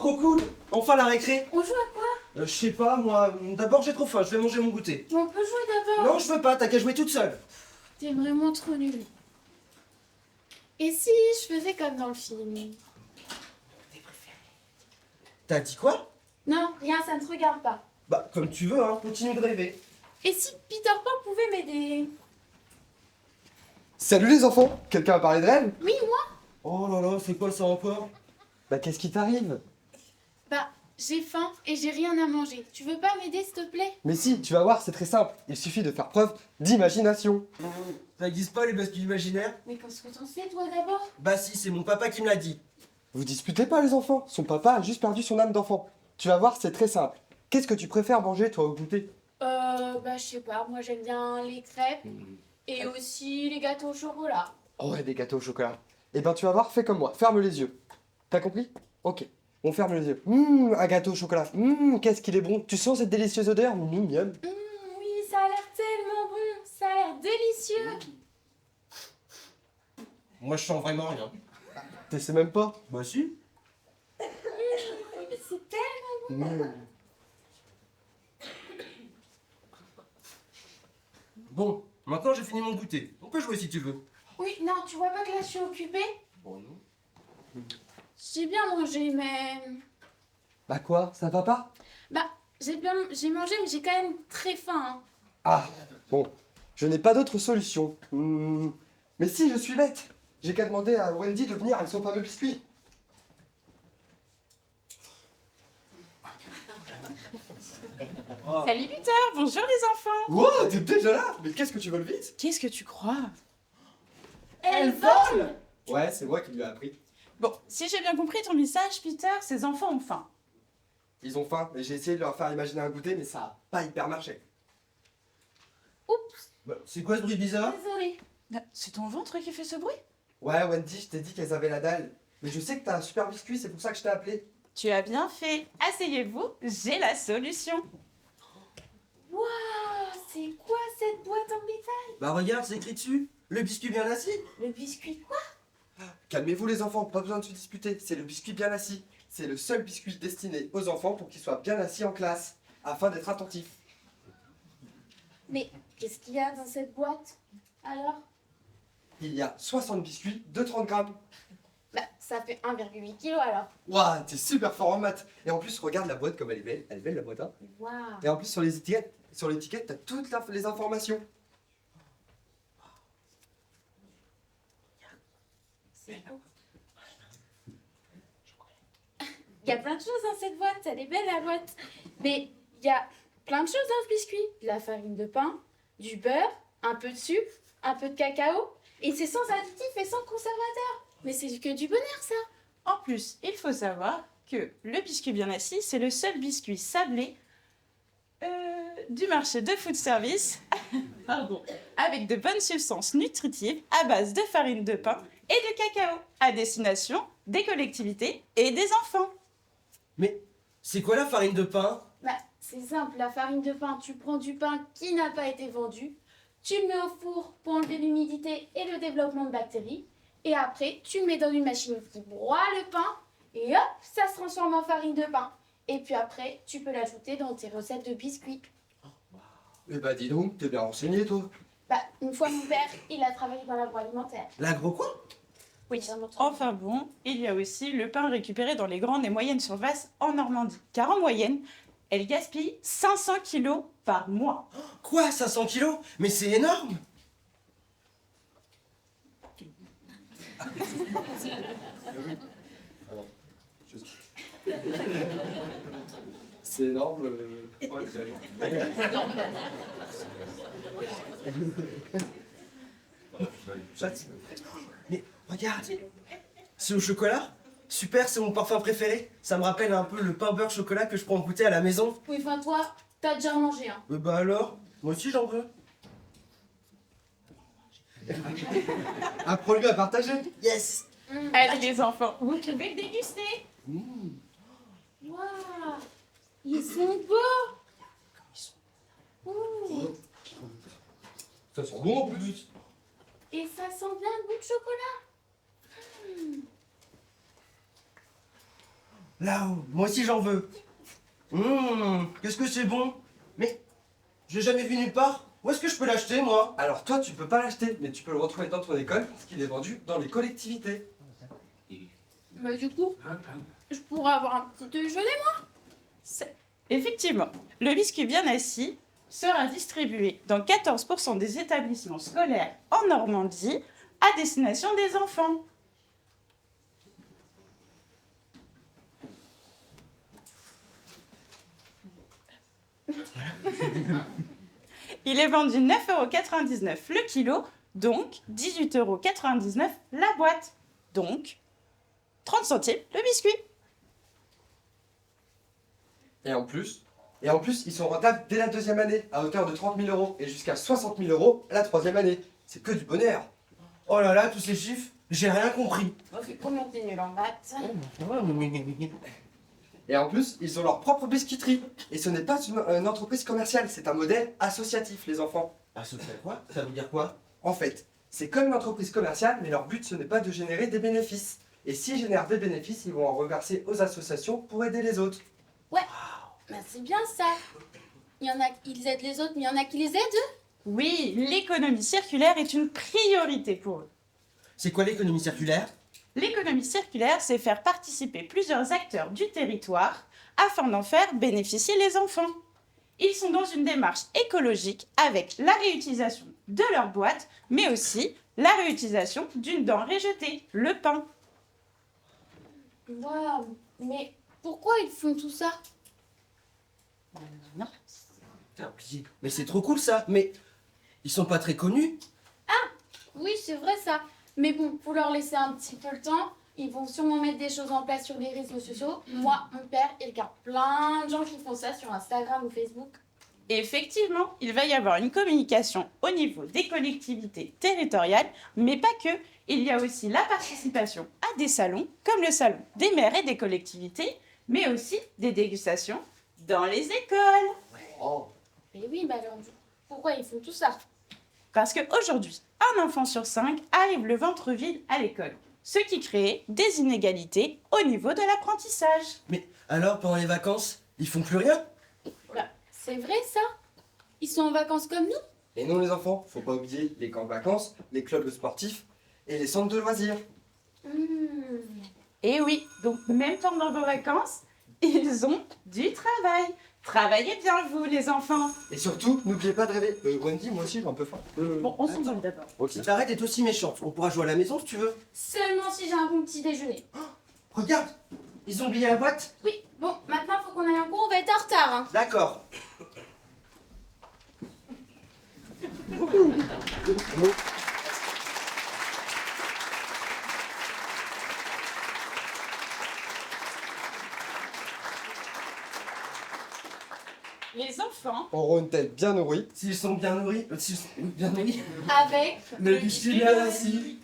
trop cool. Enfin la récré. On joue à quoi? Je sais pas, moi. D'abord j'ai trop faim, je vais manger mon goûter. On peut jouer d'abord. Non, je veux pas, t'as qu'à jouer toute seule. T'es vraiment trop nul. Et si je faisais comme dans le film? T'as dit quoi? Non, rien, ça ne te regarde pas. Bah, comme tu veux, hein, continue de rêver. Et si Peter Pan pouvait m'aider? Salut les enfants! Quelqu'un a parlé de rêve? Oui, moi? Oh là là, c'est quoi ça encore? Bah qu'est-ce qui t'arrive? Bah, j'ai faim et j'ai rien à manger. Tu veux pas m'aider, s'il te plaît? Mais si, tu vas voir, c'est très simple. Il suffit de faire preuve d'imagination. Ça existe pas les bascules imaginaires? Mais qu'est-ce que t'en sais, toi, d'abord? Bah si, c'est mon papa qui me l'a dit. Vous disputez pas les enfants, son papa a juste perdu son âme d'enfant. Tu vas voir, c'est très simple. Qu'est-ce que tu préfères manger toi au goûter? Bah, je sais pas, moi j'aime bien les crêpes et aussi les gâteaux au chocolat. Oh ouais, des gâteaux au chocolat. Eh ben tu vas voir, fais comme moi, ferme les yeux. T'as compris? Ok, on ferme les yeux. Un gâteau au chocolat. Qu'est-ce qu'il est bon. Tu sens cette délicieuse odeur? Miam. Oui, ça a l'air tellement bon, ça a l'air délicieux. Moi je sens vraiment rien. T'essaies même pas? Bah si. C'est tellement Bon, maintenant j'ai fini mon goûter. On peut jouer si tu veux. Oui, non, tu vois pas que là je suis occupée? Bon non. J'ai bien mangé, mais... Bah quoi, ça va pas? Bah, j'ai mangé, mais j'ai quand même très faim. Hein. Ah, bon, je n'ai pas d'autre solution. Mais si, je suis bête. J'ai qu'à demander à Wendy de venir avec son fameux biscuit. Salut Peter, bonjour les enfants. Wow, t'es déjà là? Mais qu'est-ce que tu veux vite? Qu'est-ce que tu crois? Elle vole! Ouais, c'est moi qui lui ai appris. Bon, si j'ai bien compris ton message, Peter, ces enfants ont faim. Ils ont faim, et j'ai essayé de leur faire imaginer un goûter, mais ça a pas hyper marché. Oups, Bah, c'est quoi ce bruit bizarre? désolée. C'est ton ventre qui fait ce bruit? Ouais, Wendy, je t'ai dit qu'elles avaient la dalle. Mais je sais que t'as un super biscuit, c'est pour ça que je t'ai appelé. Tu as bien fait. Asseyez-vous, j'ai la solution. Waouh, c'est quoi cette boîte en métal? Bah regarde, c'est écrit dessus. Le biscuit bien assis. Le biscuit quoi? Calmez-vous les enfants, pas besoin de se disputer, c'est le biscuit bien assis. C'est le seul biscuit destiné aux enfants pour qu'ils soient bien assis en classe, afin d'être attentifs. Mais qu'est-ce qu'il y a dans cette boîte? Alors? Il y a 60 biscuits de 30 grammes. Bah, ça fait 1,8 kg alors. Waouh, t'es super fort en maths. Et en plus, regarde la boîte comme elle est belle la boîte, hein. Waouh. Et en plus, sur l'étiquette, t'as toutes les informations. C'est beau. Il y a plein de choses dans cette boîte, elle est belle la boîte. Mais il y a plein de choses dans ce biscuit. De la farine de pain, du beurre, un peu de sucre, un peu de cacao. Et c'est sans additifs et sans conservateur. Mais c'est que du bonheur ça. En plus, il faut savoir que le biscuit bien assis, c'est le seul biscuit sablé du marché de food service pardon, avec de bonnes substances nutritives à base de farine de pain et de cacao à destination des collectivités et des enfants. Mais c'est quoi la farine de pain? Bah, c'est simple, la farine de pain, tu prends du pain qui n'a pas été vendu, tu le mets au four pour enlever l'humidité et le développement de bactéries, et après, tu le mets dans une machine qui broie le pain, et hop, ça se transforme en farine de pain. Et puis après, tu peux l'ajouter dans tes recettes de biscuits. Eh bah dis donc, t'es bien renseigné toi. Bah, une fois mon père, il a travaillé dans l'agroalimentaire. L'agro quoi? Oui, Vraiment trop. enfin bon, il y a aussi le pain récupéré dans les grandes et moyennes surfaces en Normandie. Car en moyenne, elle gaspille 500 kilos par mois. Quoi, 500 kilos? Mais c'est énorme! C'est énorme. Chat. Mais regarde! C'est au chocolat? Super, c'est mon parfum préféré. Ça me rappelle un peu le pain beurre chocolat que je prends goûter à la maison. Oui, enfin toi, t'as déjà mangé, hein. Bah alors? Moi aussi j'en veux. Apprends-lui à partager. Yes! Allez les enfants, vous pouvez le déguster. Waouh, ils sont beaux. Ouh. Ça sent bon en plus. Et ça sent bien le goût de chocolat. Là-haut, moi aussi j'en veux. Qu'est-ce que c'est bon. Mais je l'ai jamais vu nulle part. Où est-ce que je peux l'acheter, moi? Alors toi, tu peux pas l'acheter, mais tu peux le retrouver dans ton école parce qu'il est vendu dans les collectivités. Mais du coup, je pourrais avoir un petit déjeuner. Effectivement, le biscuit bien assis sera distribué dans 14% des établissements scolaires en Normandie à destination des enfants. Il est vendu 9,99 € le kilo, donc 18,99 € la boîte. Donc 30 centimes le biscuit. Et en plus, ils sont rentables dès la deuxième année, à hauteur de 30 000 € et jusqu'à 60 000 € la troisième année. C'est que du bonheur. Oh là là, tous ces chiffres, j'ai rien compris. Comment t'es nul en maths? Et en plus, ils ont leur propre biscuiterie. Et ce n'est pas une entreprise commerciale, c'est un modèle associatif, les enfants. Ah, ça fait quoi? Ça veut dire quoi? En fait, c'est comme une entreprise commerciale, mais leur but, ce n'est pas de générer des bénéfices. Et s'ils génèrent des bénéfices, ils vont en reverser aux associations pour aider les autres. Bah, c'est bien ça. Il y en a qui aident les autres, mais il y en a qui les aident. Oui, l'économie circulaire est une priorité pour eux. C'est quoi l'économie circulaire? L'économie circulaire, c'est faire participer plusieurs acteurs du territoire afin d'en faire bénéficier les enfants. Ils sont dans une démarche écologique avec la réutilisation de leurs boîtes, mais aussi la réutilisation d'une denrée jetée, le pain. Waouh, mais pourquoi ils font tout ça? Putain, mais c'est trop cool ça. Mais ils sont pas très connus. Oui, c'est vrai ça. Mais bon, faut leur laisser un petit peu le temps. Ils vont sûrement mettre des choses en place sur les réseaux sociaux. Moi, mon père, il regarde plein de gens qui font ça sur Instagram ou Facebook. Effectivement, il va y avoir une communication au niveau des collectivités territoriales, mais pas que. Il y a aussi la participation à des salons, comme le salon des maires et des collectivités, mais aussi des dégustations dans les écoles. Mais oui, mais alors, pourquoi ils font tout ça? Parce qu'aujourd'hui, un enfant sur 5 arrive le ventre vide à l'école, ce qui crée des inégalités au niveau de l'apprentissage. Mais alors, pendant les vacances, ils font plus rien? Bah, c'est vrai ça? Ils sont en vacances comme nous? Et non, les enfants, faut pas oublier les camps de vacances, les clubs sportifs et les centres de loisirs. Et oui, donc même pendant vos vacances, ils ont du travail. Travaillez bien, vous, les enfants. Et surtout, n'oubliez pas de rêver. Wendy, moi aussi, j'ai un peu faim. Bon, on s'en va d'abord. Ok. Si t'arrêtes d'être aussi méchante, on pourra jouer à la maison si tu veux. Seulement si j'ai un bon petit déjeuner. Regarde, ils ont oublié la boîte. Oui, bon, maintenant faut qu'on aille en cours, on va être en retard. Hein. D'accord. Les enfants, Auront une tête bien nourrie. S'ils sont bien nourris, Avec le biscuit bien assis.